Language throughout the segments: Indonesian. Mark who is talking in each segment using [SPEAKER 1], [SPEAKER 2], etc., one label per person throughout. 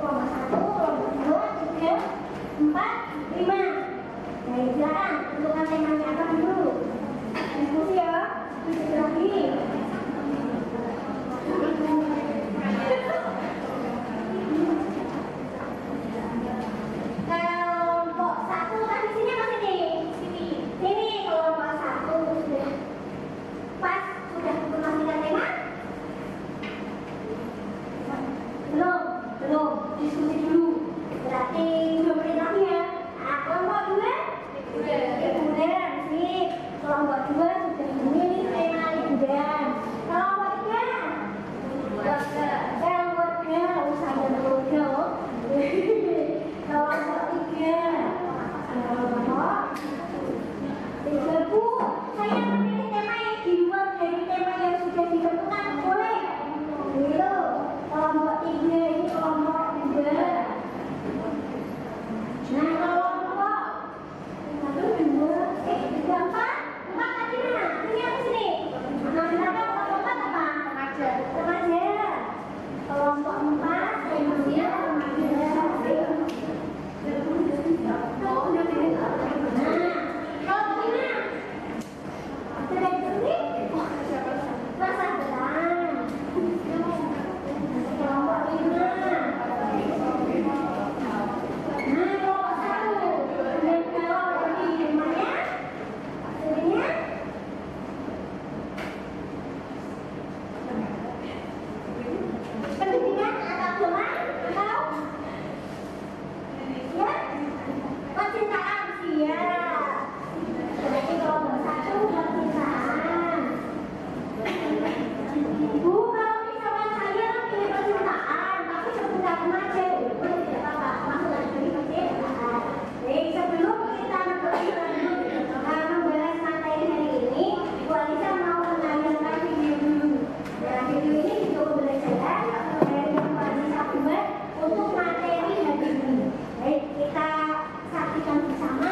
[SPEAKER 1] kelompok 1, kelompok 2, 3, 4, 5. Baik, silakan tentukan temanya apa dulu. Diskusi ya, diskusi lagi. Kelompok 1 kan di sini apa sini? Sini kelompok 1 sudah pas, sudah mengasihkan tema? Belum, diskusi dulu. Berarti 2 menit lagi ya. Nah, kelompok 2? Liburan, sip. Kelompok 2 sudah memilih tema liburan. Kelompok 3? Kelompok 3, usah ada keluarga loh. Kelompok 3. Kelompok 3, Bu. Saya memilih tema yang di luar dari tema yang sudah ditentukan. Boleh? Gitu. Kelompok 3 ini kelompok 2. Nah, kelompok 1, 2, 3, 4. 4 tadi mana? Sini apa sini? Nah, kenapa kelompok 4 apa? Remaja. Kelompok 4 temanya remaja. Pendidikan atau agama atau ya percintaan siap. Berarti kelompok 1 percintaan. Bu, kalau misalkan saya pilih percintaan tapi sebentar remaja, boleh tidak apa-apa, masuk lagi dari percintaan. Jadi sebelum kita membahas materi hari ini, Bu Alisa mau menayangkan video dulu. Nah, video ini juga pembelajaran dari yang Bu Alisa buat untuk materi hari ini. Baik, kita saksikan bersama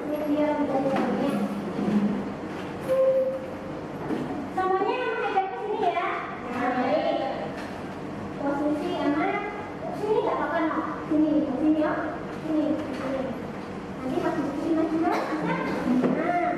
[SPEAKER 1] video pembelajarannya. Semuanya menghadap ke sini ya. Nah, baik. Posisi aman. Sini nggak apa-apa, no. Sini ya. Sini. Nanti pas diskusi lagi juga, bisa? Nah.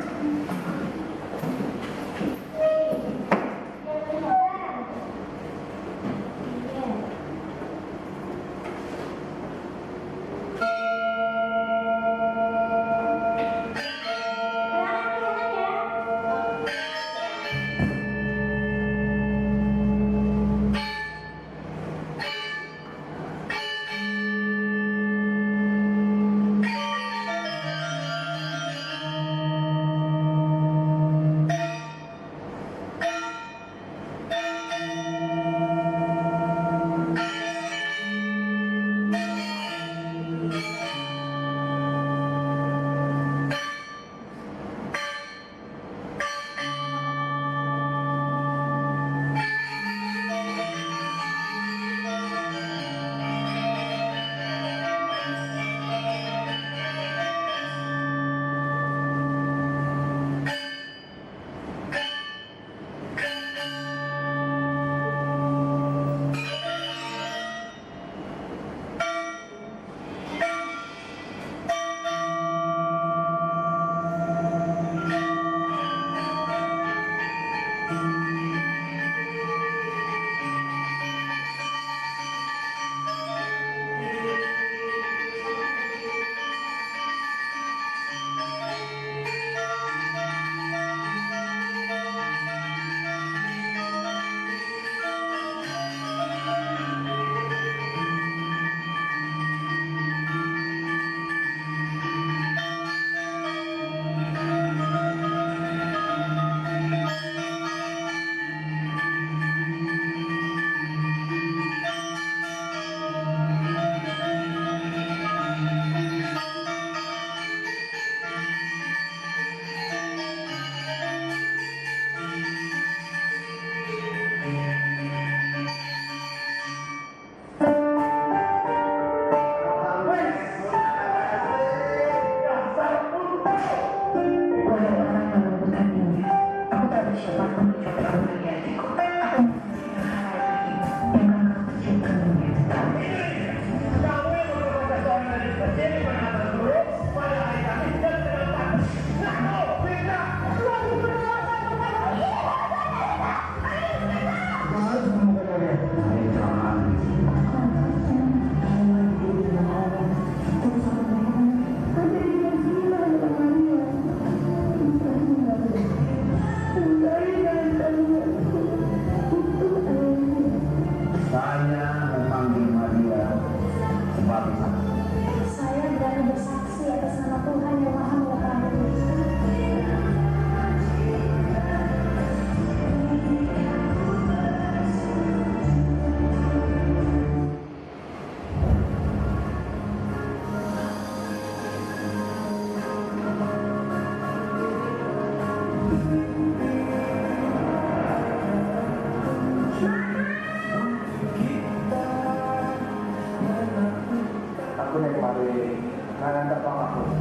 [SPEAKER 2] aku nih kemarin ngantar aku.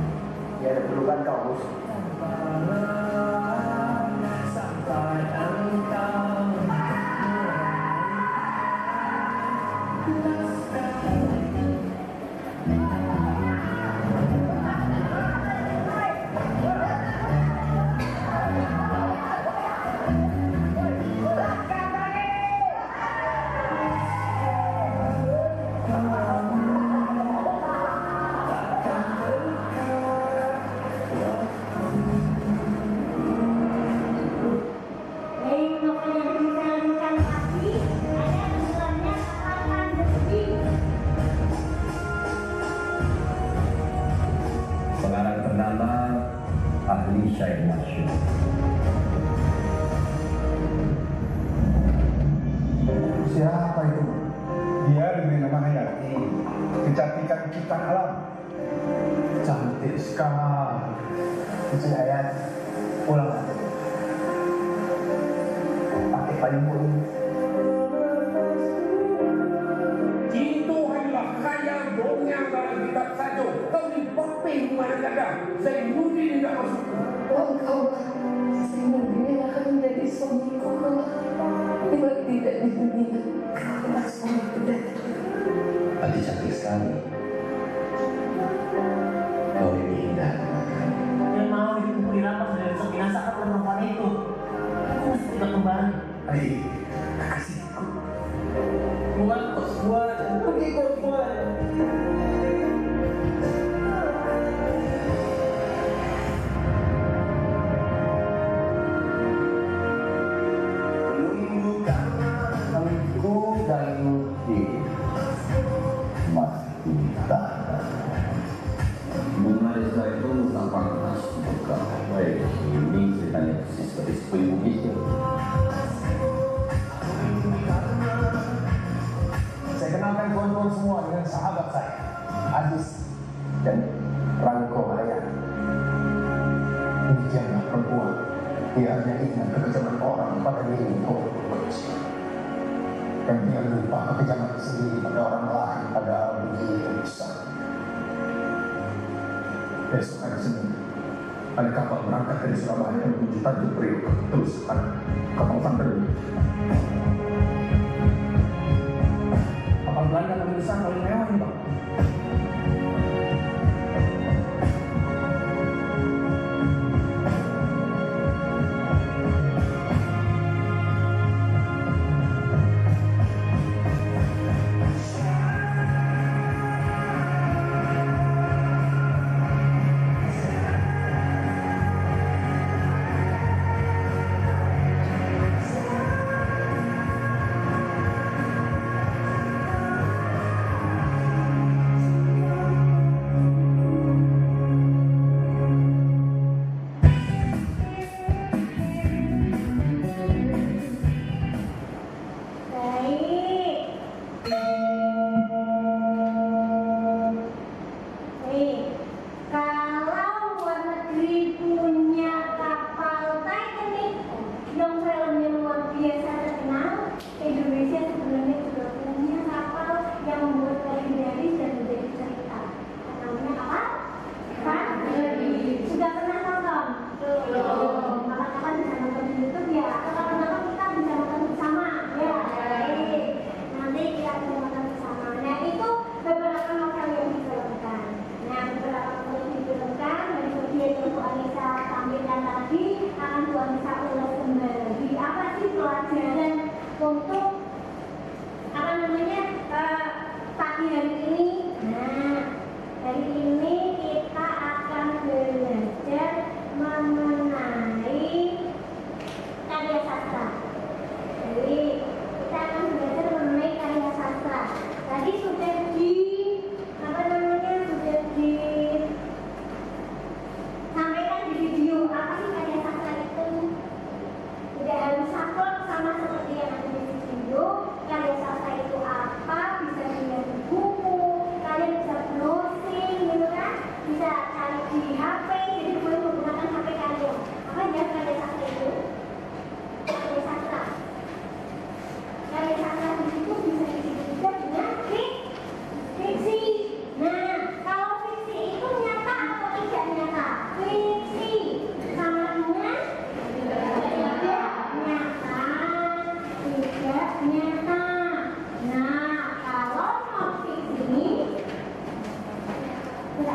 [SPEAKER 2] Ya ada perlu kan kau bos.
[SPEAKER 3] Pengarang ternama ahli syair masyhur.
[SPEAKER 2] Siapa itu?
[SPEAKER 4] Dia diberi nama Hayati, kecantikan ciptaan alam.
[SPEAKER 2] Cantik sekali. Si Hayat pulang aja. Pakai payung pun.
[SPEAKER 5] Itu hanyalah khayal dongeng dalam kitab saja. Kau ni paping mana-mana. Zainuddin tidak masuk.
[SPEAKER 6] Engkau Zainuddin akan menjadi suamiku kalau tidak di dunia. Karena suamiku datang.
[SPEAKER 3] Hati cantik sekali. Kau ini indah.
[SPEAKER 7] Yang mau hidup di lapas dari binasakan oleh perempuan itu. Aku mesti tidak kembali.
[SPEAKER 3] Hai, kekasihku.
[SPEAKER 7] Bukan kos gua, pergi kos gua.
[SPEAKER 3] Aku Zainuddin masih tahan. Bunga desa itu tampak khas buka. Baik, ini ceritanya persis seperti ibu itu.
[SPEAKER 2] Saya kenalkan kawan-kawan semua dengan sahabat saya, Aziz dan Rangko Hayat. Demikianlah perempuan. Dia hanya ingat kekejaman orang pada diri kecil. Dan dia lupa kekejaman sendiri pada orang lain pada begitu besar. Besok hari Senin, ada kapal berangkat dari Surabaya menuju Tanjung Priok. Terus ada kapal tanker. Kapal Belanda paling besar paling mewah ini bang.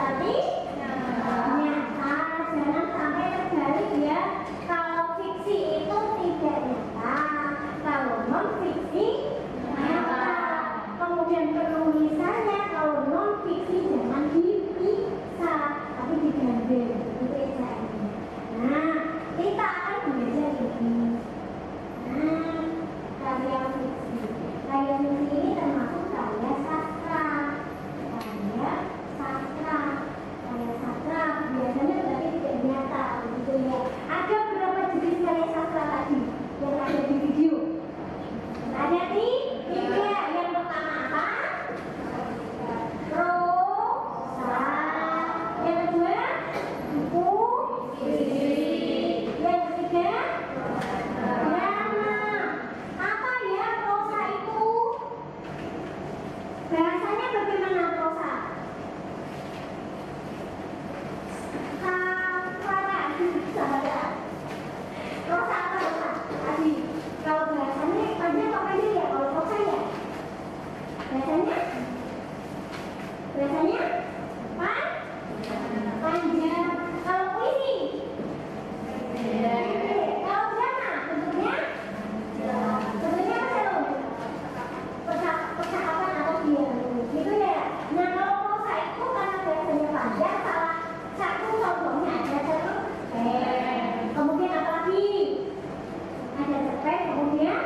[SPEAKER 1] berarti nyata. Jangan sampai terbalik ya. Kalau fiksi itu tidak nyata, kalau non fiksi nyata. Kemudian penulisannya kalau non fiksi jangan dipisah, tapi digandeng. Itu ejaannya. Nah, kita akan belajar ini. Nah, karya fiksi. Karya fiksi ini termasuk karya sastra. Karya sastra. Karya sastra biasanya berarti tidak nyata, begitu ya. Ada berapa jenis karya sastra tadi yang ada di video? Ada tiga. Yang pertama apa? Prosa. Yang kedua puisi. Yang ketiga drama. Apa ya prosa itu? Bahasanya bagaimana prosa? Prosa apa prosa? Tadi kalau bahasanya panjang apa pendek ya? Kalau prosa ya? Bahasanya panjang. Kalau puisi? Kalau drama bentuknya apa dong? Percakapan atau dialog gitu ya. Nah kalau prosa itu karena bahasanya panjang, salah satu contohnya ada cerpen. Kemudian apa lagi? Ada cerpen, kemudian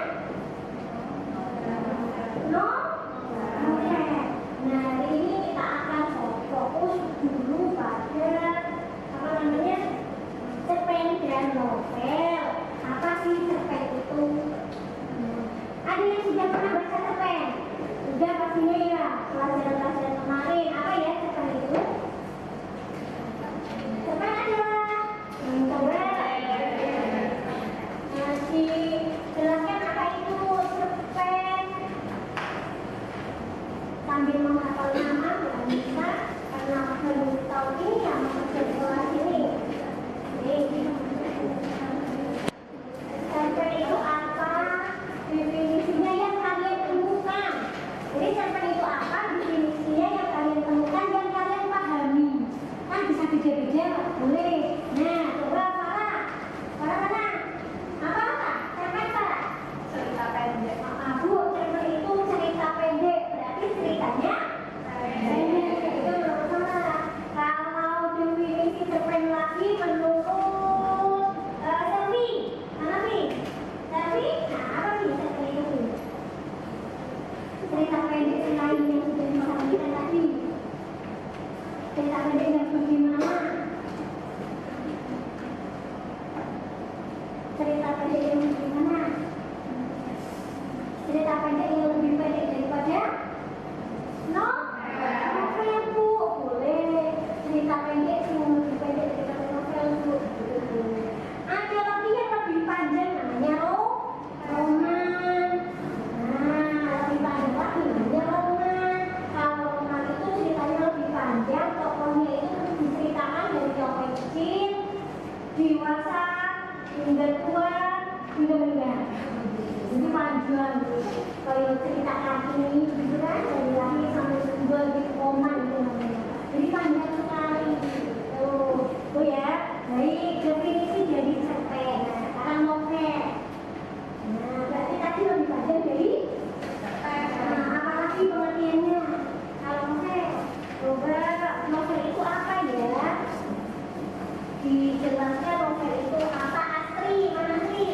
[SPEAKER 1] novel. Nah hari ini kita akan fokus dulu pada apa namanya cerpen dan novel. Apa sih cerpen itu? Ada yang sudah pernah baca cerpen? Sudah pastinya ya, pelajaran-pelajaran kemarin. Apa ya cerpen itu? Cerpen adalah coba jelaskan apa itu cerpen sambil menghafal nama bukan bisa karena baru tahun ini ya masuk ke sekolah ini. Cerpen itu apa? Definisinya yang kalian temukan. Jadi cerpen itu apa? Definisinya yang kalian temukan, yang kalian pahami. Kan bisa beda-beda, boleh. Nah, coba Farah mana? Apa? Cerpen apa? Cerita pendek. Bu, cerpen itu cerita pendek. Berarti ceritanya pendek. Itu salah. Kalau definisi cerpen lagi menurut Selvi. Mana Pi? Selvi? Nah, apa nih cerpen itu? Cerita pendek selain yang sudah disampaikan tadi. Cerita pendek yang bagaimana? Cerita pendek yang bagaimana? Cerita pendek yang lebih pendek daripada novel Bu, boleh. Cerita pendek yang lebih pendek daripada novel Bu, boleh. Ada lagi yang lebih panjang namanya roman. Nah, lebih panjang lagi namanya roman. Kalau roman itu ceritanya lebih panjang, tokohnya itu diceritakan dari tokoh kecil, dewasa, hingga tua, hingga meninggal. Jadi panjang. Kalau cerita Kartini gitu kan dari lahir sampai meninggal gitu roman itu namanya. Jadi panjang sekali. Tuh ya. Baik, definisi dari cerpen. Nah, sekarang novel. Nah, berarti tadi lebih panjang dari cerpen. Nah, apalagi pengertiannya? Kalau novel, coba novel itu apa ya? Dijelaskan novel itu apa? Astri, mana Astri?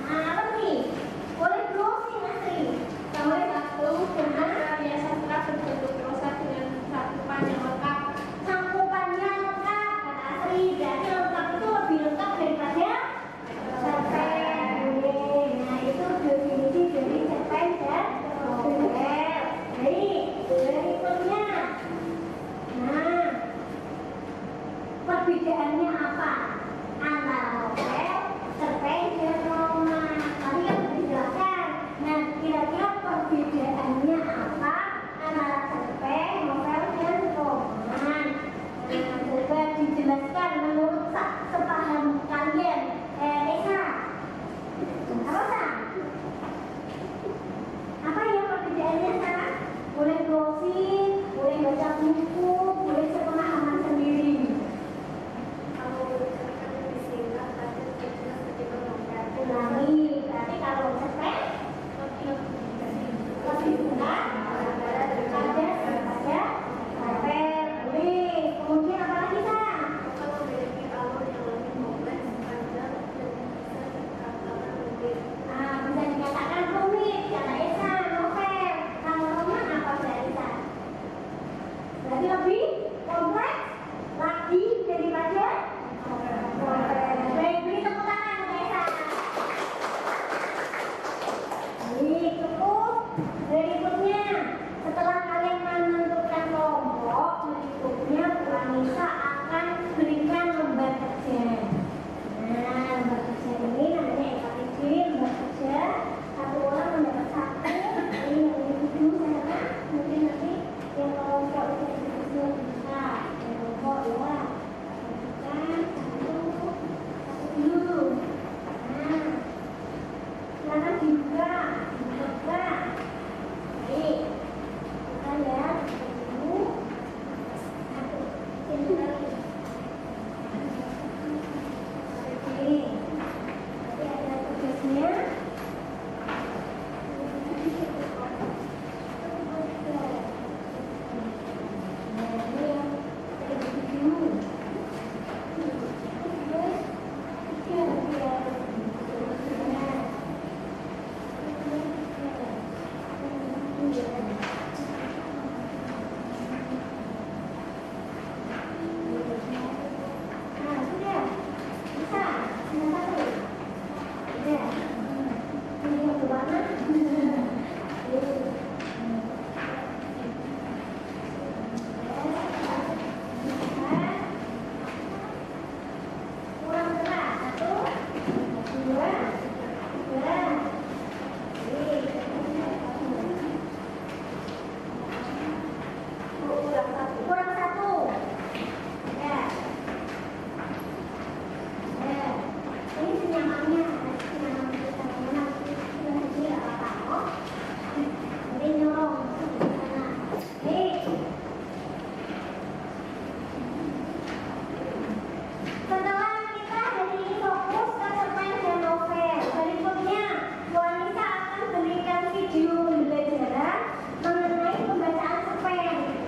[SPEAKER 1] Nah, apa nih? Boleh browsing Astri. Sampai satu dengan karya sastra berbentuk prosa dengan cakupan yang lengkap. Cakupannya lengkap, kata Astri. Berarti lengkap itu lebih lengkap daripada cerpen. Nah, itu definisi dari cerpen dan novel. Jadi, berikutnya. Nah, perbedaannya apa?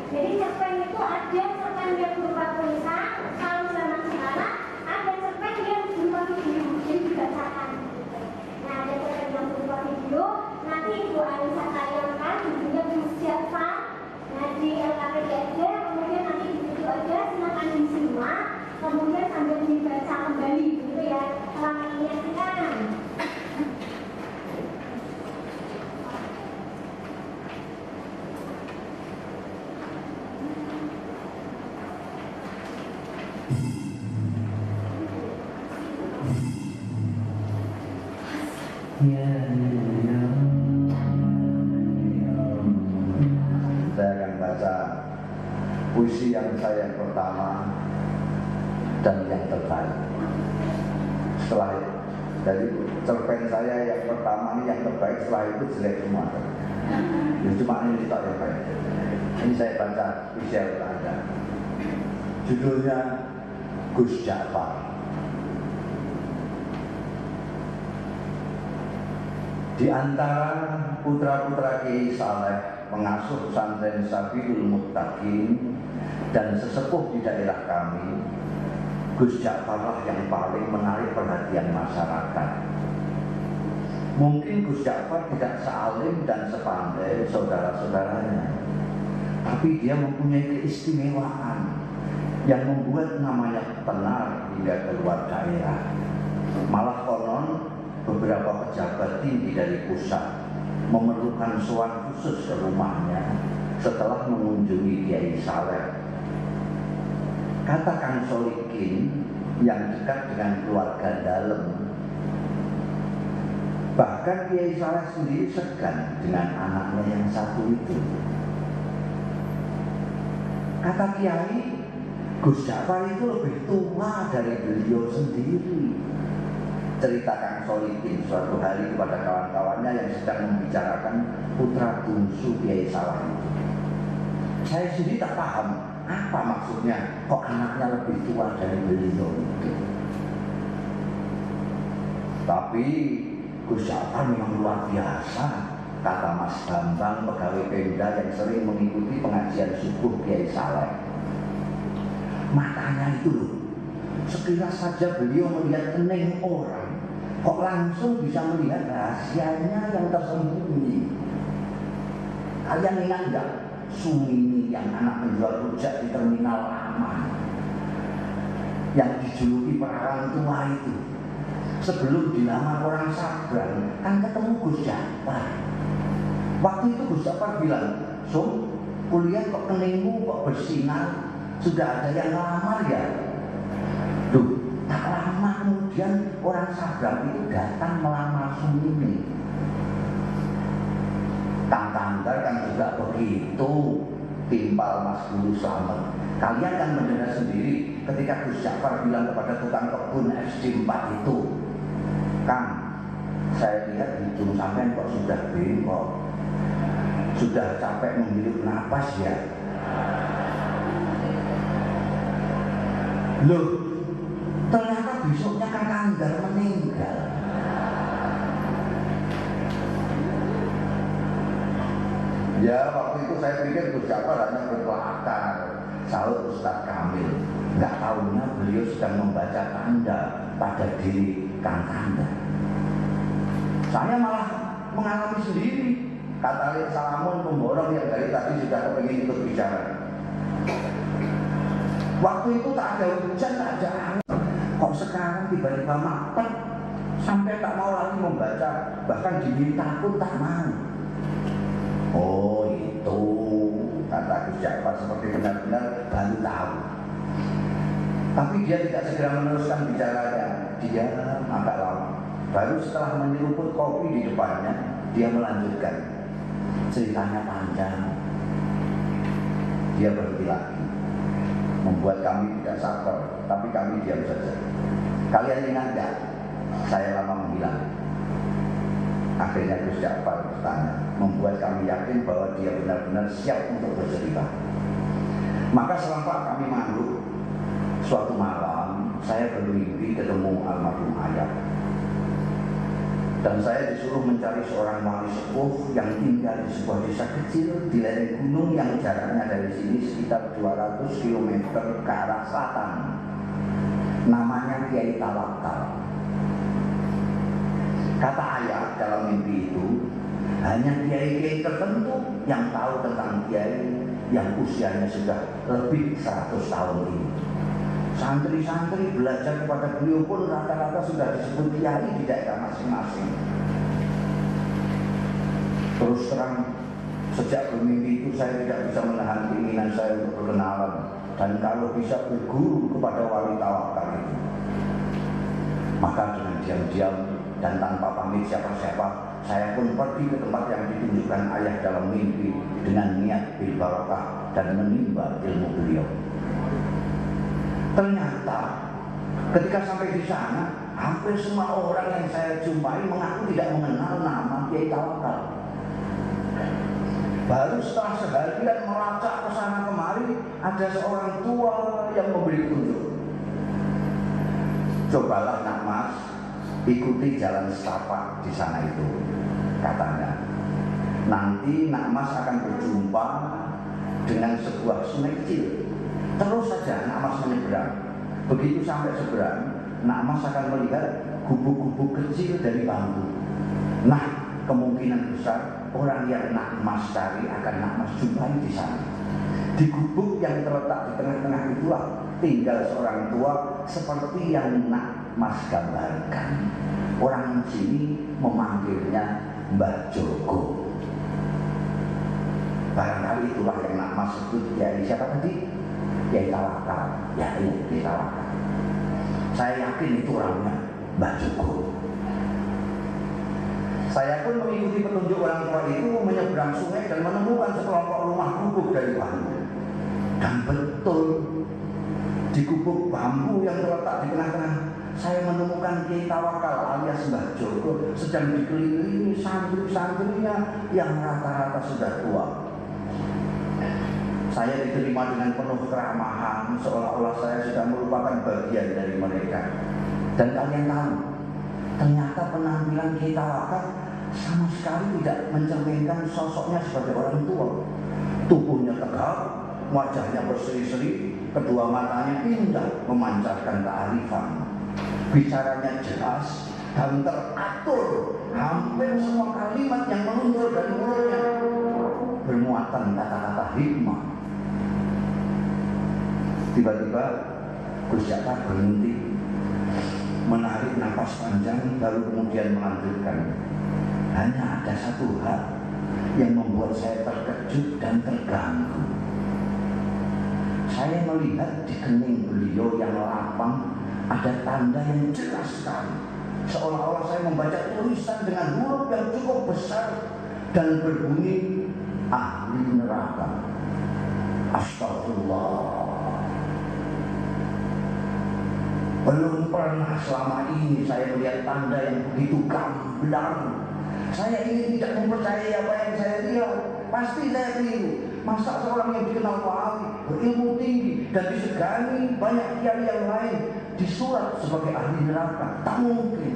[SPEAKER 1] Jadi cerpen itu ada cerpen yang berupa tulisan, kalau zaman sekarang ada cerpen yang berupa video yang dibacakan. Nah, ada cerpen yang berupa video, nanti Ibu Alisa tayangkan judulnya Gus Jafar. Nah, di LKPD aja, kemudian nanti di situ aja silakan disimak, kemudian sambil dibaca kembali gitu ya. Selamat menyaksikan.
[SPEAKER 3] Saya akan baca puisi yang saya pertama dan yang terbaik. Setelah itu, dari cerpen saya yang pertama ini yang terbaik, setelah itu jelek semua. Cuma ini tak yang baik. Ini saya baca puisi yang ada. Judulnya Gus Jafar. Di antara putra-putra Kiai Saleh, pengasuh pesantren Sabilul Muttaqin dan sesepuh di daerah kami, Gus Ja'farlah yang paling menarik perhatian masyarakat. Mungkin Gus Ja'far tidak sealim dan sepandai saudara-saudaranya, tapi dia mempunyai keistimewaan yang membuat namanya tenar hingga keluar daerah. Malah konon beberapa pejabat tinggi dari pusat memerlukan sowan khusus ke rumahnya setelah mengunjungi Kiai Saleh. Kata Kang Solikin yang dekat dengan keluarga dalam, bahkan Kiai Saleh sendiri segan dengan anaknya yang satu itu. Kata Kiai, Gus Jafar itu lebih tua dari beliau sendiri. Cerita Kang Solikin suatu hari kepada kawan-kawannya yang sedang membicarakan putra bungsu Kiai Saleh itu. Saya sendiri tak paham apa maksudnya kok anaknya lebih tua dari beliau itu. Tapi Gus Jafar memang luar biasa, kata Mas Bambang, pegawai Pemda yang sering mengikuti pengajian subuh Kiai Saleh. Matanya itu loh, sekilas saja beliau melihat kening orang, kok langsung bisa melihat rahasianya yang tersembunyi. Kalian ingat nggak Sumini yang anak menjual rujak di terminal Aman, yang dijuluki perawan tua itu? Sebelum dilamar orang Sabrang, kan ketemu Gus Jafar. Waktu itu Gus Jafar bilang, "Sum, kuliah kok keningmu kok bersinar? Sudah ada yang lamar ya?" Duh, tak lama kemudian orang Sabrang itu datang melamar Sumini. Kang Tanggar kan juga begitu, timpal Mas Guru Slamet. Kalian kan mendengar sendiri ketika Gus Jafar bilang kepada tukang kebun SD 4 itu, "Kang, saya lihat hidung sampean kok sudah bengkok, sudah capek menghirup napas ya?" Loh, ternyata besoknya Kang Tanggar meninggal. Ya, waktu itu saya pikir Gus Jafar hanya berkelakar, sahut Ustadz Kamil. Nggak tahunya beliau sedang membaca tanda pada diri Kang Tanggar. Saya malah mengalami sendiri, kata Lek Salamun pemborong yang dari tadi sudah kepingin ikut bicara. Waktu itu tak ada hujan, tak ada angin. Kok sekarang tiba-tiba mapet, sampai tak mau lagi membaca, bahkan diminta pun tak mau. Oh itu, kata Gus Jafar seperti benar-benar baru tahu. Tapi dia tidak segera meneruskan bicaranya. Dia agak lama. Baru setelah menyeruput kopi di depannya, dia melanjutkan. Ceritanya panjang. Dia berhenti lagi, membuat kami tidak sabar. Tapi kami diam saja. Kalian ingat gak? Saya lama menghilang. Akhirnya Gus Jafar bertanya, membuat kami yakin bahwa dia benar-benar siap untuk bercerita. Maka selambat kami mangruk. Suatu malam saya bermimpi ketemu almarhum ayah. Dan saya disuruh mencari seorang wali sepuh yang tinggal di sebuah desa kecil di lereng gunung yang jaraknya dari sini sekitar 200 km ke arah selatan. Namanya Kiai Tawakal. Kata ayah dalam mimpi itu, hanya kiai-kiai tertentu yang tahu tentang kiai yang usianya sudah lebih 100 tahun ini. Santri-santri belajar kepada beliau pun rata-rata sudah disebut kiai di daerah masing-masing. Terus terang, sejak bermimpi itu saya tidak bisa menahan keinginan saya untuk berkenalan, dan kalau bisa berguru kepada wali tawakal itu. Maka dengan diam-diam dan tanpa pamit siapa-siapa, saya pun pergi ke tempat yang ditunjukkan ayah dalam mimpi dengan niat bil barokah dan menimba ilmu beliau. Ternyata ketika sampai di sana, hampir semua orang yang saya jumpai mengaku tidak mengenal nama Kiai Tawakal. Baru setelah seharian melacak ke sana kemari, ada seorang tua yang memberi tunjuk. Cobalah nak mas, ikuti jalan setapak di sana itu, katanya. Nanti nak mas akan berjumpa dengan sebuah sungai kecil. Terus saja nak mas menyeberang. Begitu sampai seberang, nak mas akan melihat gubuk-gubuk kecil dari bambu. Nah, kemungkinan besar orang yang nak mas cari akan nak mas jumpai di sana. Di gubuk yang terletak di tengah-tengah itulah tinggal seorang tua seperti yang nak mas gambarkan. Orang sini memanggilnya Mbah Jogo. Barangkali itulah yang nak mas sebut Kiai siapa tadi? Kiai Tawakal. Ya ini Kiai Tawakal. Saya yakin itu orangnya Mbah Jogo. Saya pun mengikuti petunjuk orang tua itu menyeberang sungai dan menemukan sekelompok rumah gubuk dari bambu. Dan betul di gubuk bambu yang terletak di tengah-tengah, saya menemukan Kiai Tawakal alias Mbah Jogo sedang dikelilingi santri-santrinya yang rata-rata sudah tua. Saya diterima dengan penuh keramahan, seolah-olah saya sudah merupakan bagian dari mereka. Dan kalian tahu, ternyata penampilan Kiai Tawakal sama sekali tidak mencerminkan sosoknya sebagai orang tua. Tubuhnya tegap, wajahnya berseri-seri, kedua matanya indah memancarkan kearifan. Bicaranya jelas dan teratur, hampir semua kalimat yang meluncur dari mulutnya bermuatan kata-kata hikmah. Tiba-tiba Gus Yakar berhenti, menarik nafas panjang, lalu kemudian melanjutkan. Hanya ada satu hal yang membuat saya terkejut dan terganggu. Saya melihat di kening beliau yang lapang ada tanda yang jelas sekali, seolah-olah saya membaca tulisan dengan huruf yang cukup besar dan berbunyi ahli neraka. Astagfirullah. Belum pernah selama ini saya melihat tanda yang begitu gamblang. Saya ini tidak mempercayai apa yang saya lihat. Pasti saya keliru. Masa seorang yang dikenal wali, berilmu tinggi dan disegani banyak kiai yang lain disurat sebagai ahli neraka? Tak mungkin.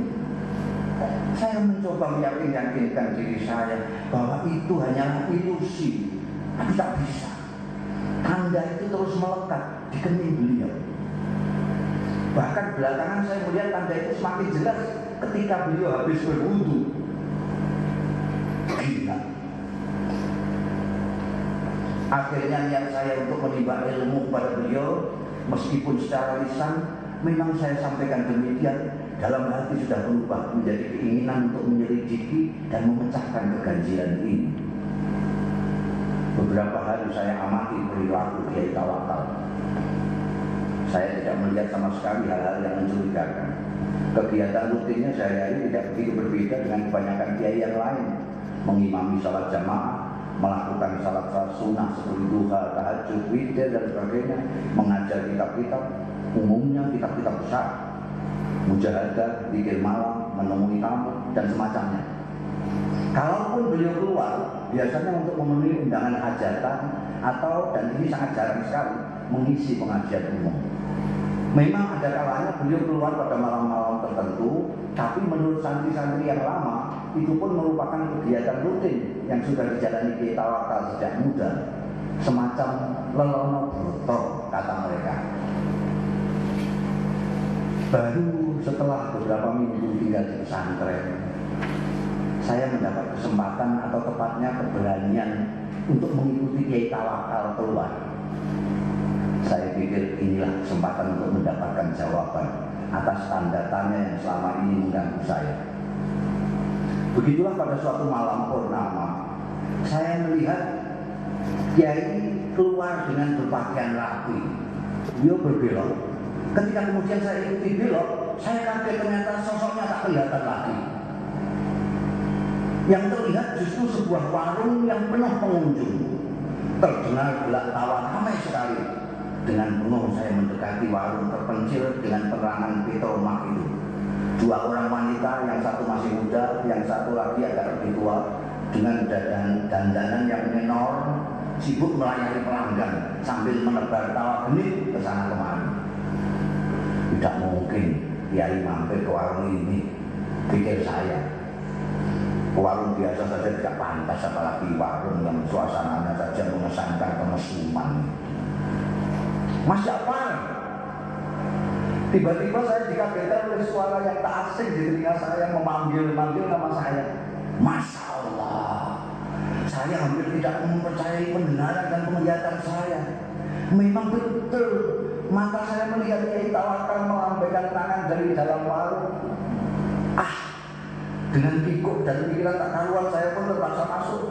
[SPEAKER 3] Saya mencoba meyakinkan diri saya bahwa itu hanyalah ilusi, tapi tak bisa. Tanda itu terus melekat di kening beliau. Bahkan belakangan saya melihat tanda itu semakin jelas ketika beliau habis berwudu. Gila. Akhirnya niat saya untuk menimba ilmu kepada beliau, meskipun secara lisan memang saya sampaikan demikian, dalam hati sudah berubah menjadi keinginan untuk menyelidiki dan memecahkan keganjilan ini. Beberapa hari saya amati perilaku Kiai Tawakal. Saya tidak melihat sama sekali hal-hal yang mencurigakan. Kegiatan rutinnya sehari-hari tidak begitu berbeda dengan kebanyakan kiai yang lain. Mengimami salat jamaah, melakukan salat sunnah seperti duha, tahajud, witir dan sebagainya, mengajar kitab-kitab, umumnya kitab-kitab besar, mujahadah, zikir malam, menemui tamu dan semacamnya. Kalaupun beliau keluar, biasanya untuk memenuhi undangan hajatan atau, dan ini sangat jarang sekali, mengisi pengajian umum. Memang ada kalanya beliau keluar pada malam-malam tertentu, tapi menurut santri-santri yang lama, itu pun merupakan kegiatan rutin yang sudah dijalani Kiai Tawakal sejak muda. Semacam lelono broto, kata mereka. Baru setelah beberapa minggu tinggal di pesantren, saya mendapat kesempatan atau tepatnya keberanian untuk mengikuti Kiai Tawakal keluar. Saya pikir inilah kesempatan untuk mendapatkan jawaban atas tanda tanya yang selama ini mengganggu saya. Begitulah pada suatu malam purnama, saya melihat Kiai keluar dengan berpakaian rapi. Beliau berbelok. Ketika kemudian saya ikuti belok, saya kaget ternyata sosoknya tak kelihatan lagi. Yang terlihat justru sebuah warung yang penuh pengunjung. Terdengar gelak tawa ramai sekali. Dengan bengong saya mendekati warung terpencil dengan penerangan petromah itu. Dua orang wanita, yang satu masih muda, yang satu lagi agak lebih tua, dengan dandanan yang menor, sibuk melayani pelanggan sambil menebar tawa genit ke sana kemari. Tidak mungkin Kiai mampir ke warung ini, pikir saya. Warung biasa saja tidak pantas, apalagi warung yang suasananya saja mengesankan kemesuman. Mas Jafar, tiba-tiba saya dikagetkan oleh suara yang tak asing di telinga saya memanggil-manggil nama saya. Masya Allah, saya hampir tidak mempercayai pendengaran dan penglihatan saya. Memang betul, mata saya melihat Kiai Tawakal melambaikan tangan dari dalam warung. Dengan pikuk dan pikiran tak karuan saya pun terpaksa masuk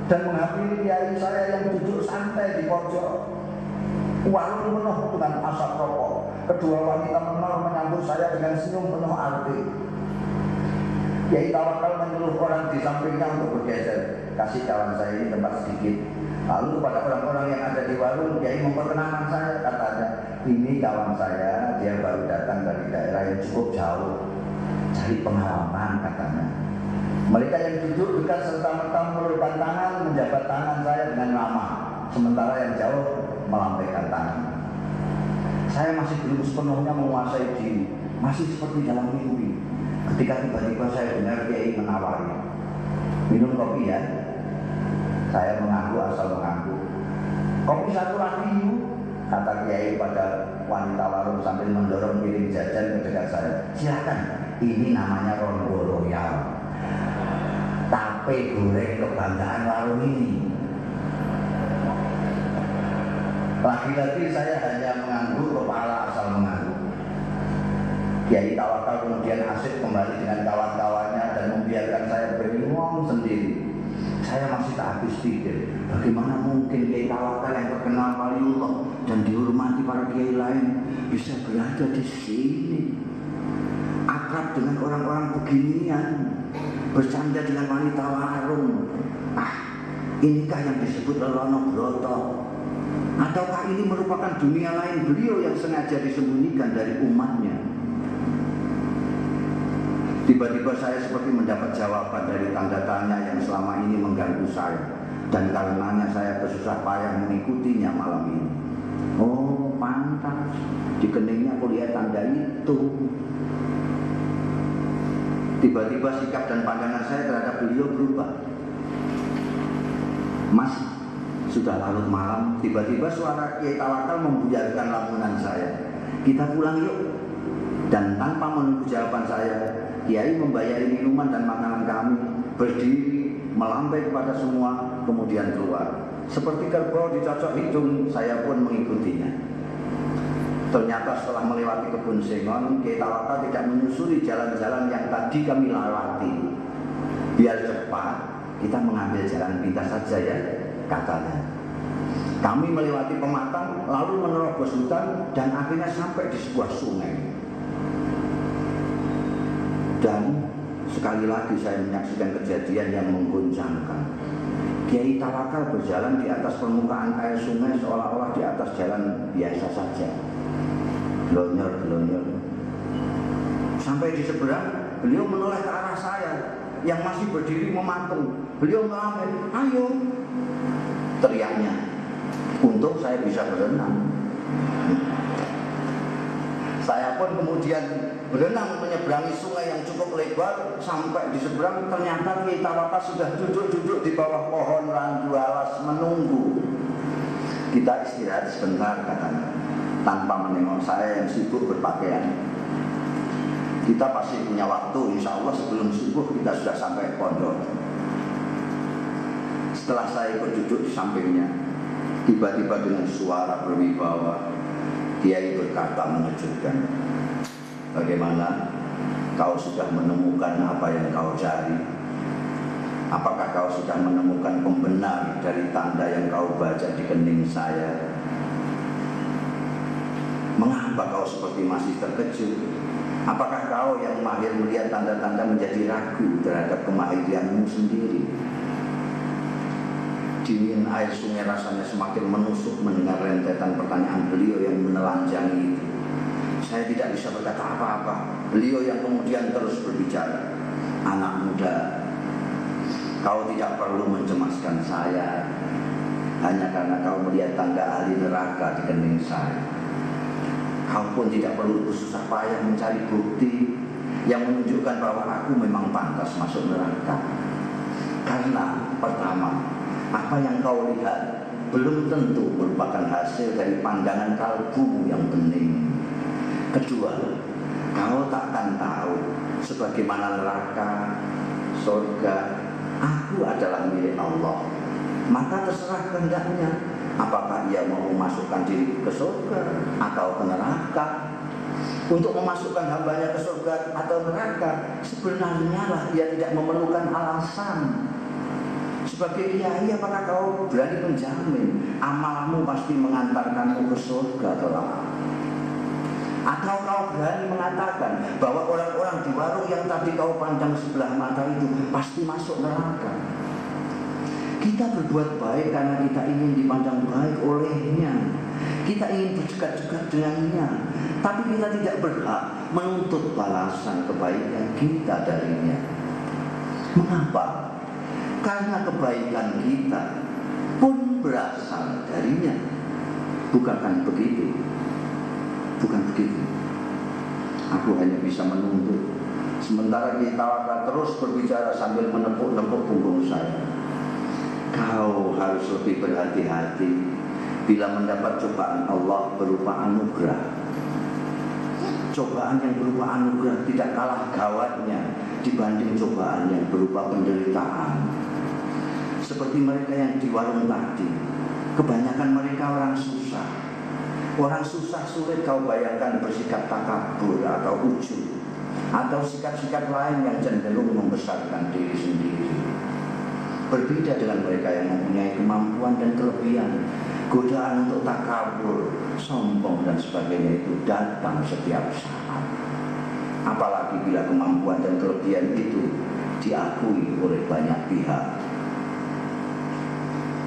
[SPEAKER 3] dan menghampiri Kiai saya yang duduk santai di pojok. Warung penuh dengan asap rokok. Kedua wanita menor menyambut saya dengan senyum penuh arti. Kiai Tawakal menyuruh orang di sampingnya untuk bergeser. Kasih kawan saya ini tempat sedikit. Lalu kepada orang-orang yang ada di warung, Kiai memperkenalkan saya, katanya, ini kawan saya, dia baru datang dari daerah yang cukup jauh, cari pengalaman, katanya. Mereka yang duduk dekat serta-merta mengulurkan tangan, menjabat tangan saya dengan ramah, sementara yang jauh melambaikan tangan. Saya masih belum sepenuhnya menguasai diri, masih seperti dalam mimpi. Ketika tiba-tiba saya dengar Kiai menawari, minum kopi ya. Saya mengangguk asal mengangguk. Kopi satu lagi yuk, kata Kiai pada wanita warung sambil mendorong piring jajan ke dekat saya. Silakan, ini namanya Rondo Royal, tape goreng kebanggaan warung ini. Lagi-lagi saya hanya mengangguk kepala asal mengangguk. Kiai Tawakal kemudian asik kembali dengan kawan-kawannya dan membiarkan saya bengong sendiri. Saya masih tak habis pikir, bagaimana mungkin Kiai Tawakal yang terkenal waliullah dan dihormati para kiai lain bisa berada di sini, akrab dengan orang-orang beginian, bercanda dengan wanita warung. Inikah yang disebut lelono broto? Ataukah ini merupakan dunia lain beliau yang sengaja disembunyikan dari umatnya? Tiba-tiba saya seperti mendapat jawaban dari tanda tanya yang selama ini mengganggu saya, dan karenanya saya bersusah payah mengikutinya malam ini. Oh, pantas di keningnya aku lihat tanda itu. Tiba-tiba sikap dan pandangan saya terhadap beliau berubah. Mas, sudah larut malam, tiba-tiba suara Kiai Tawakal membuyarkan lamunan saya. Kita pulang yuk. Dan tanpa menunggu jawaban saya, Kiai membayari minuman dan makanan kami, berdiri, melambai kepada semua, kemudian keluar. Seperti kerbau dicocok hidung, saya pun mengikutinya. Ternyata setelah melewati kebun sengon, Kiai Tawakal tidak menyusuri jalan-jalan yang tadi kami lewati. Biar cepat, kita mengambil jalan pintas saja ya, katanya. Kami melewati pematang, lalu menerobos hutan, dan akhirnya sampai di sebuah sungai. Dan sekali lagi saya menyaksikan kejadian yang mengguncangkan. Kiai Tawakal berjalan di atas permukaan air sungai seolah-olah di atas jalan biasa saja. Glonyor-glonyor. Sampai di seberang, beliau menoleh ke arah saya yang masih berdiri mematung. Beliau melambai, ayo, teriaknya. Untung saya bisa berenang. Saya pun kemudian berenang menyeberangi sungai yang cukup lebar. Sampai di seberang ternyata Kiai Tawakal sudah duduk-duduk di bawah pohon randu alas menunggu. Kita istirahat sebentar katanya, tanpa menengok saya yang sibuk berpakaian. Kita pasti punya waktu, insya Allah sebelum subuh kita sudah sampai pondok. Setelah saya ikut duduk di sampingnya, tiba-tiba dengan suara berwibawa Kiai berkata mengejutkan, bagaimana kau sudah menemukan apa yang kau cari? Apakah kau sudah menemukan pembenar dari tanda yang kau baca di kening saya? Mengapa kau seperti masih terkejut? Apakah kau yang mahir melihat tanda-tanda menjadi ragu terhadap kemahiranmu sendiri? Dingin air sungai rasanya semakin menusuk mendengar rentetan pertanyaan beliau yang menelanjangi itu. Saya tidak bisa berkata apa-apa. Beliau yang kemudian terus berbicara, anak muda, kau tidak perlu mencemaskan saya hanya karena kau melihat tanda ahli neraka di kening saya. Kau pun tidak perlu bersusah payah mencari bukti yang menunjukkan bahwa aku memang pantas masuk neraka. Karena pertama, apa yang kau lihat belum tentu merupakan hasil dari pandangan kalbumu yang bening. Kedua, kau takkan tahu sebagaimana neraka, surga, aku adalah milik Allah. Maka terserah kehendaknya, apakah ia mau memasukkan diri ke surga atau ke neraka. Untuk memasukkan hambanya ke surga atau neraka, sebenarnya lah dia tidak memerlukan alasan. Sebagai kiai, apakah kau berani menjamin amalmu pasti mengantarkanmu ke surga kelak? Atau kau berani mengatakan bahwa orang-orang di warung yang tadi kau pandang sebelah mata itu pasti masuk neraka? Kita berbuat baik karena kita ingin dipandang baik olehnya. Kita ingin berdekat-dekat dengannya. Tapi kita tidak berhak menuntut balasan kebaikan kita darinya. Mengapa? Karena kebaikan kita pun berasal darinya. Bukankah begitu? Bukan begitu. Aku hanya bisa menuntut. Sementara Kiai Tawakal terus berbicara sambil menepuk-nepuk punggung saya. Kau harus lebih berhati-hati bila mendapat cobaan Allah berupa anugerah. Cobaan yang berupa anugerah tidak kalah gawatnya dibanding cobaan yang berupa penderitaan. Seperti mereka yang di warung tadi, kebanyakan mereka orang susah. Orang susah sulit kau bayangkan bersikap takabur atau ujub, atau sikap-sikap lain yang cenderung membesarkan diri sendiri. Berbeda dengan mereka yang mempunyai kemampuan dan kelebihan, godaan untuk takabur, sombong dan sebagainya itu datang setiap saat. Apalagi bila kemampuan dan kelebihan itu diakui oleh banyak pihak.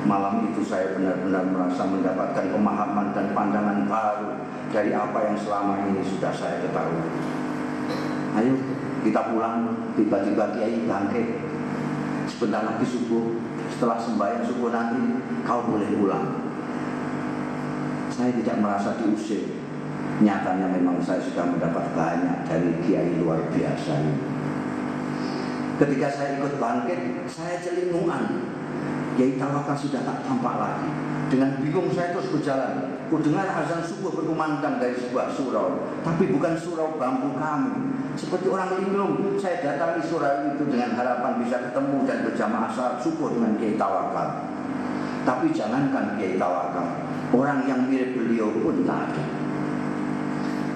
[SPEAKER 3] Malam itu saya benar-benar merasa mendapatkan pemahaman dan pandangan baru dari apa yang selama ini sudah saya ketahui. Ayo kita pulang. Tiba-tiba Kiai bangkit. Sebentar lagi subuh. Setelah sembahyang subuh nanti kau boleh pulang. Saya tidak merasa diusir. Nyatanya memang saya sudah mendapat banyak dari Kiai luar biasa ini. Ketika saya ikut bangkit, saya celingungan. Kiai Tawakal sudah tak tampak lagi. Dengan bingung saya terus berjalan. Ku dengar azan subuh berkumandang dari sebuah surau, tapi bukan surau bambu kami. Seperti orang linglung, saya datangi surau itu dengan harapan bisa ketemu dan berjamaah salat subuh dengan Kiai Tawakal. Tapi jangankan Kiai Tawakal, orang yang mirip beliau pun tak ada.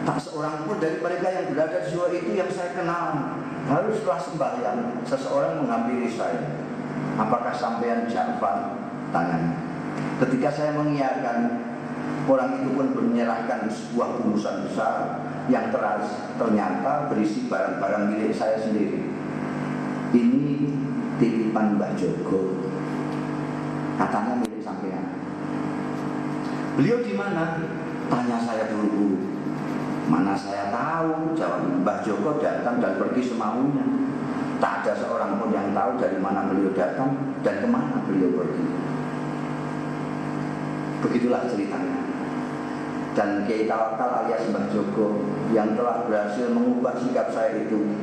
[SPEAKER 3] Tak seorang pun dari mereka yang berada di surau itu yang saya kenal. Baru setelah sembahyang, seseorang menghampiri saya. Apakah sampean Ja'far? Tanyanya. Ketika saya mengiyakan, orang itu pun menyerahkan sebuah bungkusan besar yang ternyata berisi barang-barang milik saya sendiri. Ini titipan Mbah Jogo, katanya milik sampean. Beliau di mana? Tanya saya buru-buru. Mana saya tahu, jawab Mbah Jogo datang dan pergi semaunya. Tak ada seorang pun yang tahu dari mana beliau datang dan kemana beliau pergi. Begitulah ceritanya. dan Kiai Tawakal alias Mbah Joko yang telah berhasil mengubah sikap saya itu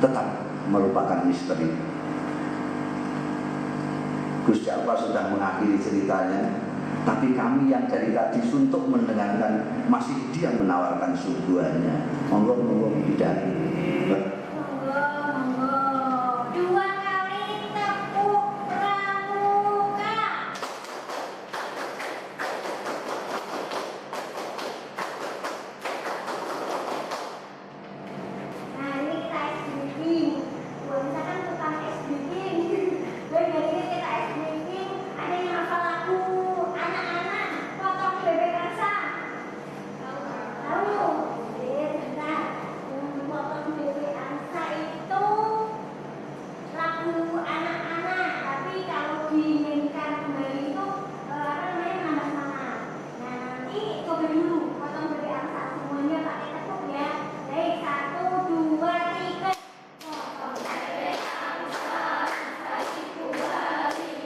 [SPEAKER 3] tetap merupakan misteri. Gus Jafar sudah mengakhiri ceritanya, tapi kami yang dari tadi suntuk mendengarkan masih dia menawarkan suguhannya. Monggo tidak.
[SPEAKER 1] Dua kali tepuk pramuka. Nah ini kita es bikin. Kalau misalkan tukang es bikin, dan yang ini kita es bikin, ada yang hafal lagu anak-anak potong bebek rasa. Tahu? Bentar. Potong bebek rasa itu lagu anak-anak, tapi kalau diinginkan kembali itu apa namanya nambah semangat. Nah nanti coba dulu potong bebek rasa semuanya pakai tepuk ya. Baik 1, 2, 3. Potong bebek rasa itu balik.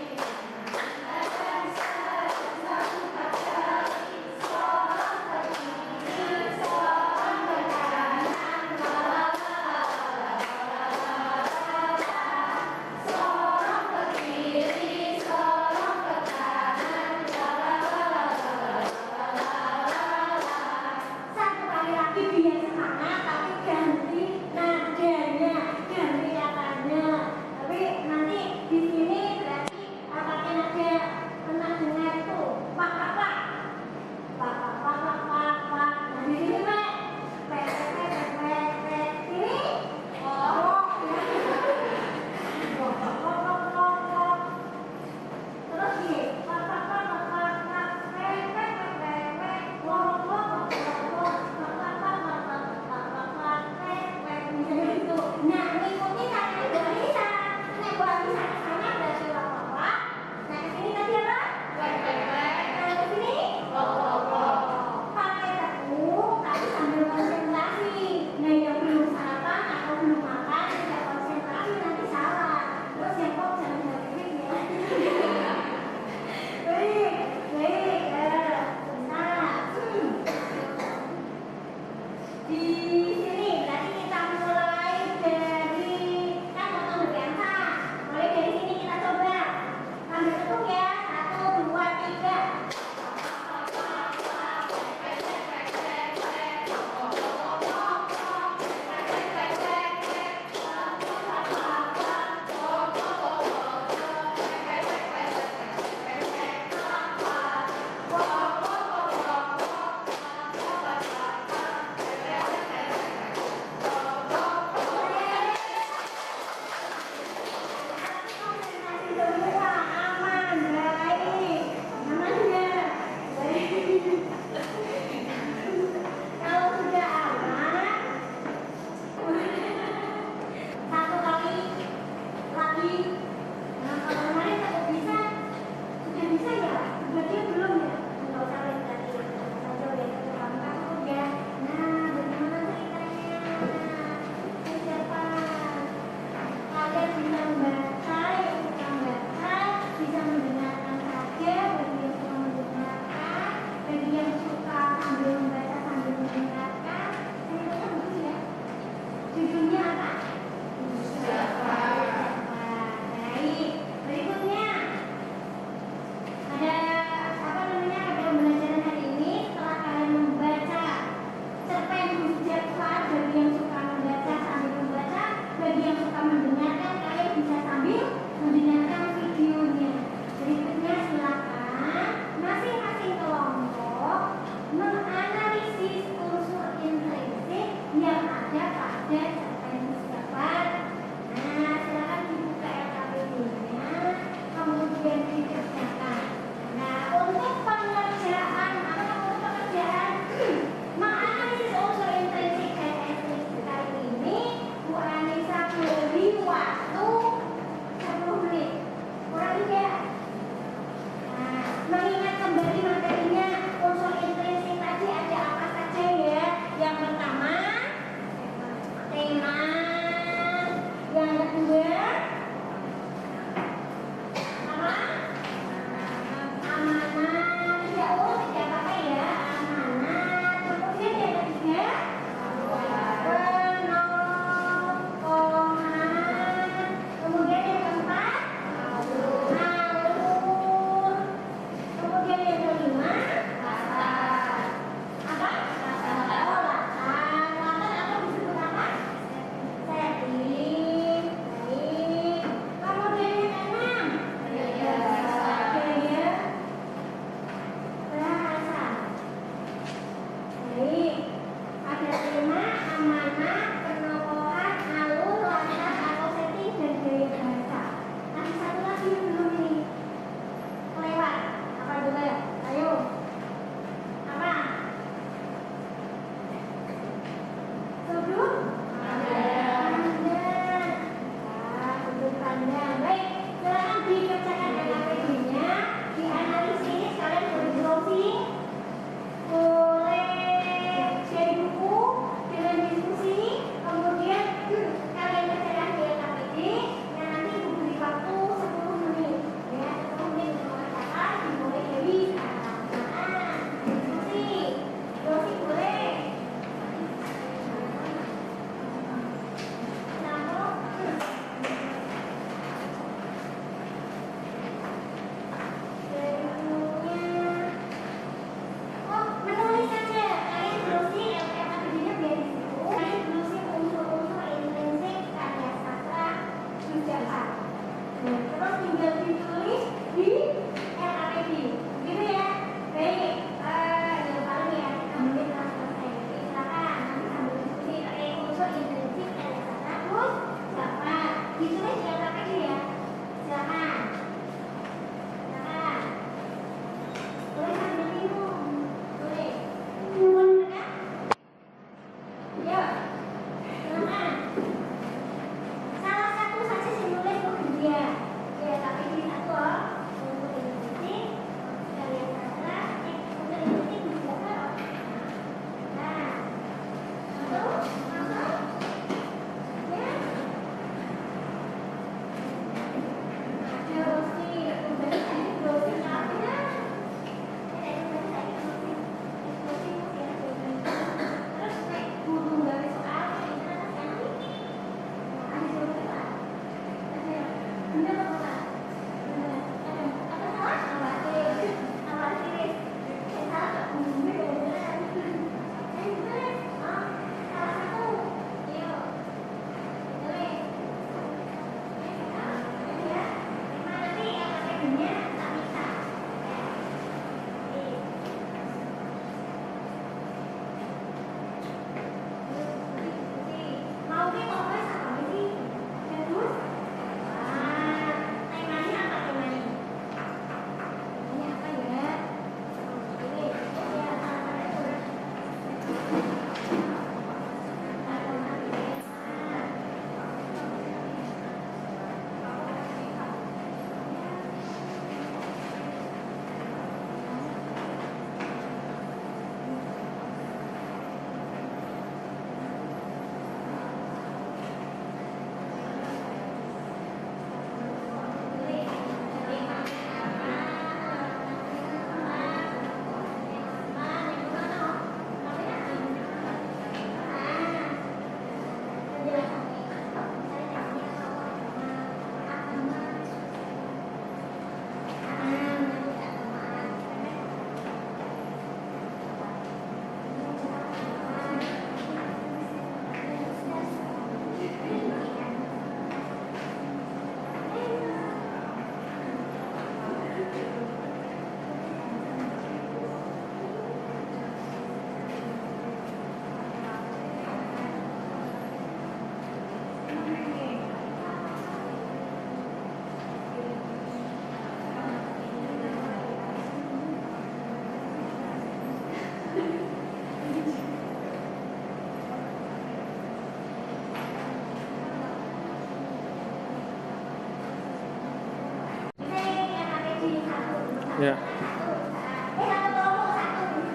[SPEAKER 8] Ya.
[SPEAKER 1] Satu kelompok satu.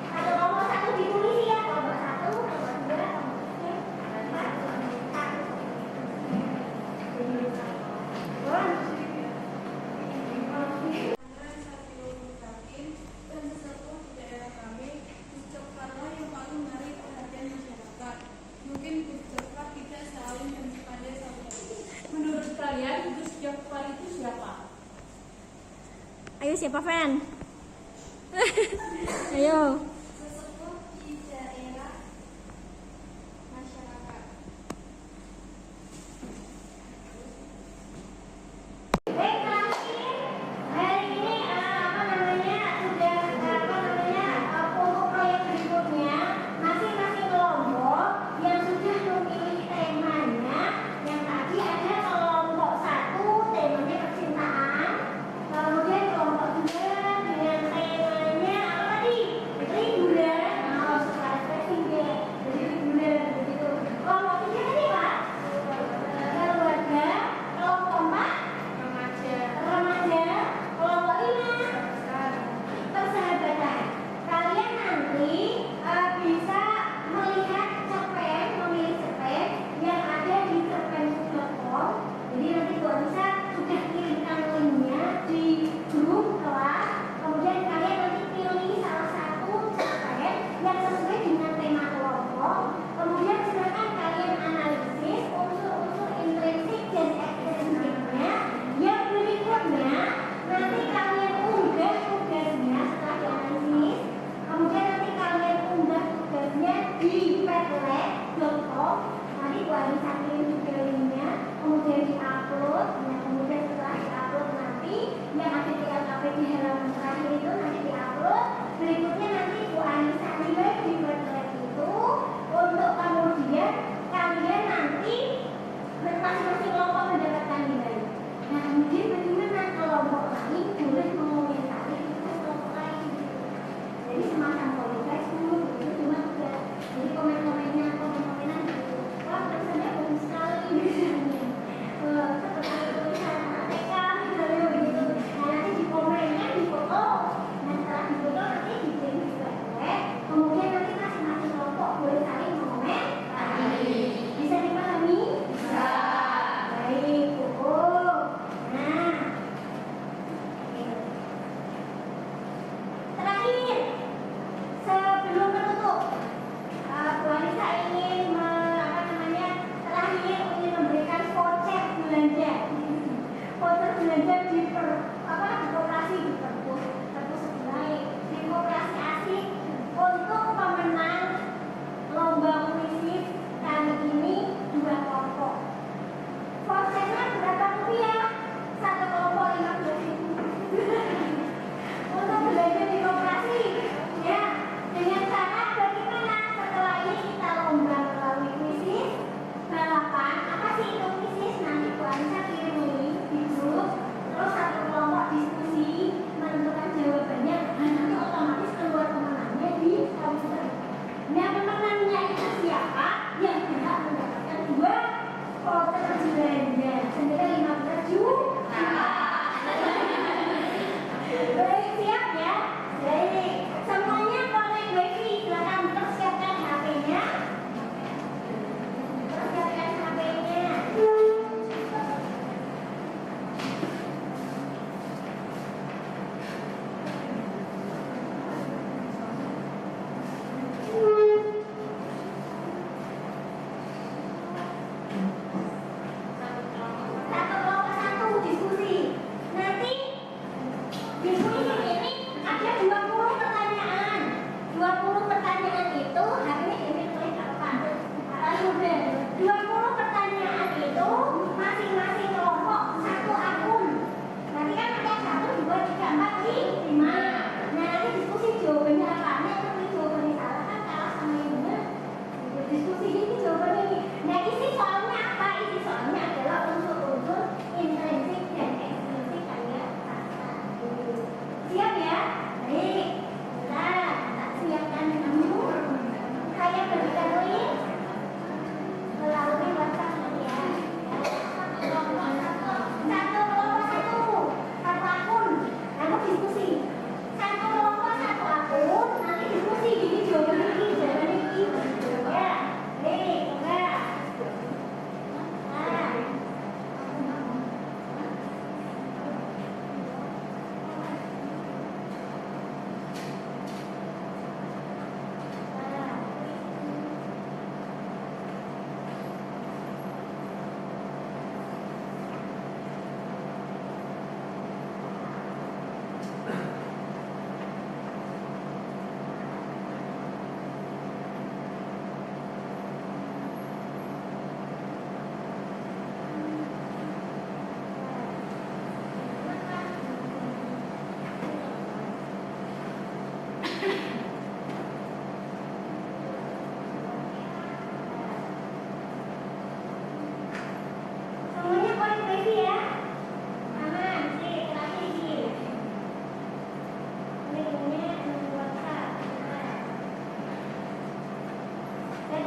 [SPEAKER 1] Satu kelompok satu ditulis ya. Kelompok satu, kelompok dua, kelompok tiga,
[SPEAKER 9] Menurut kalian, Gus Jafar itu siapa?
[SPEAKER 1] Ayo siapa fan? Ayo.
[SPEAKER 9] Sesepuh di daerah masyarakat.
[SPEAKER 1] Baik, terakhir hari ini untuk proyek berikutnya masing-masing kelompok yang sudah memilih temanya. Yang tadi ada kelompok satu temanya percintaan, kemudian kelompok dua dengan temanya apa tadi? Fitri?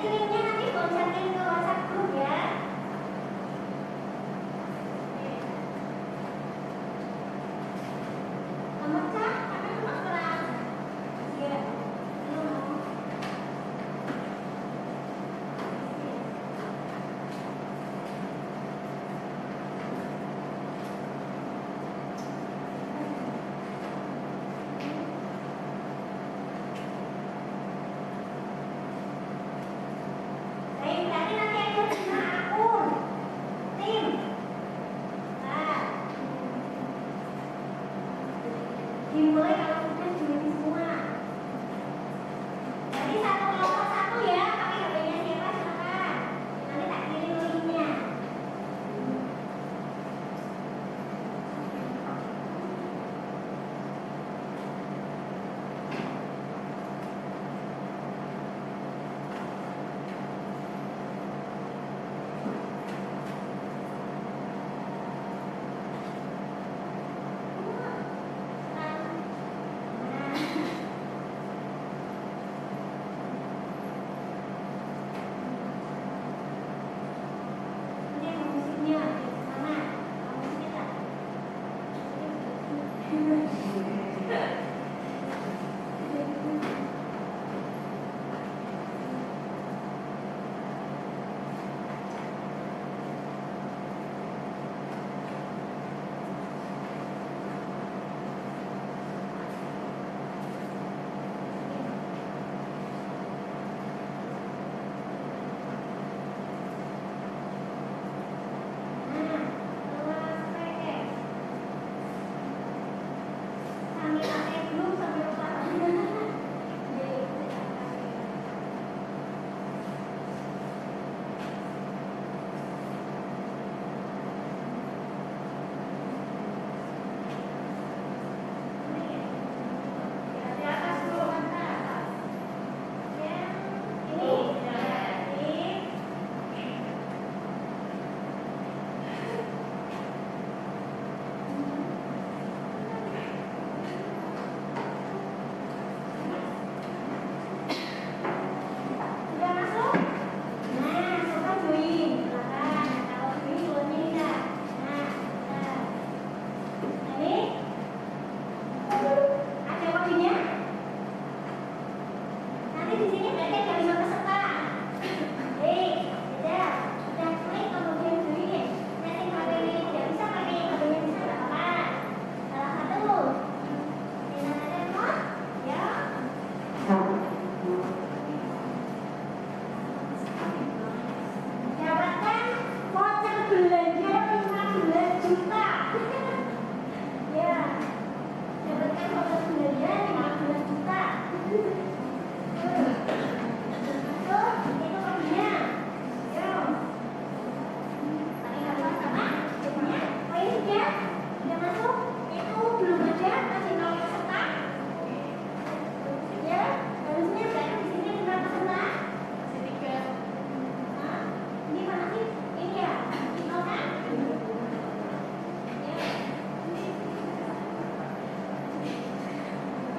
[SPEAKER 1] kirimnya nanti bocorin ke WhatsApp grup ya. Nomor cak, karena nomor berapa? Iya. Baik, berarti nanti ada 5 akun tim. Nah, dimulai kalau sudah join semua. Jadi satu kelompok satu ya, pakai HP-nya siapa silakan. Nanti tak kirim linknya. Ini yang musiknya sama, musiknya tak. Sudah masuk? Nah, coba join. Silakan. Kalau join follow-nya ini dah. Nah, ini ada kodenya. Nanti di sini berarti ada 5 peserta. Sudah klik kemudian join. Setting HP ini tidak bisa pakai HP-nya bisa nggak apa-apa. Salah satu. Dengan ada mod, ya. Dapatkan voucher belanja 15 juta. Ya, dapatkan voucher belanja 15 juta. Masuk, itu kodenya. Yo. Pakai apa sama? Kodenya. Oh ini sudah masuk. Itu belum ada, masih 0 peserta. Ya, harusnya berarti di sini 5 peserta. Nah, ini mana sih? Ini ya, nol kan? Ya.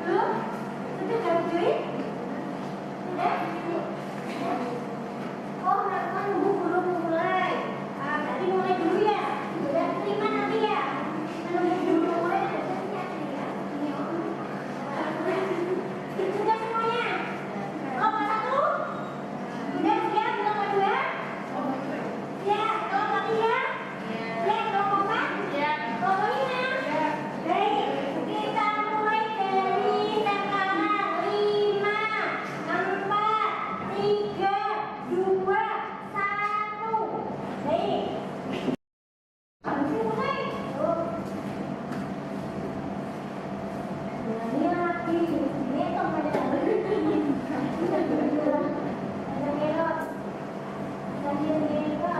[SPEAKER 1] Belum? Sudah harus join? Sudah? Oh, mereka nunggu belum mulai. Berarti mulai dulu ya? Sudah terima nanti ya? Menunggu dulu mulai ada sesinya ya? Ini sudah semuanya? Kelompok 1? Sudah siap kelompok 2? Siap, kelompok 3? Siap, kelompok 4? Kelompok 5? Baik, kita mulai dari sekarang 5, 4, 3, 2, 1. Baik. Harus mulai. Ini lagi, ini kok pada ada merah. Lagi merah. Orang belum bisa.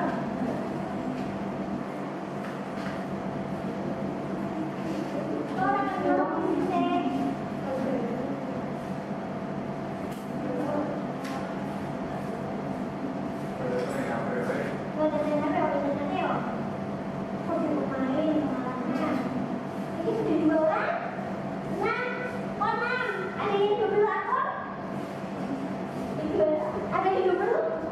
[SPEAKER 1] Buat ada apa? Kok main malamnya? Ini sudah 2 orang? 6. Oh 6. Ada yang 20 akun? Ada yang 20?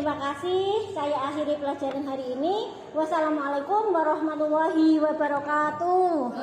[SPEAKER 1] Terima kasih. Saya akhiri pelajaran hari ini. Wassalamualaikum warahmatullahi wabarakatuh.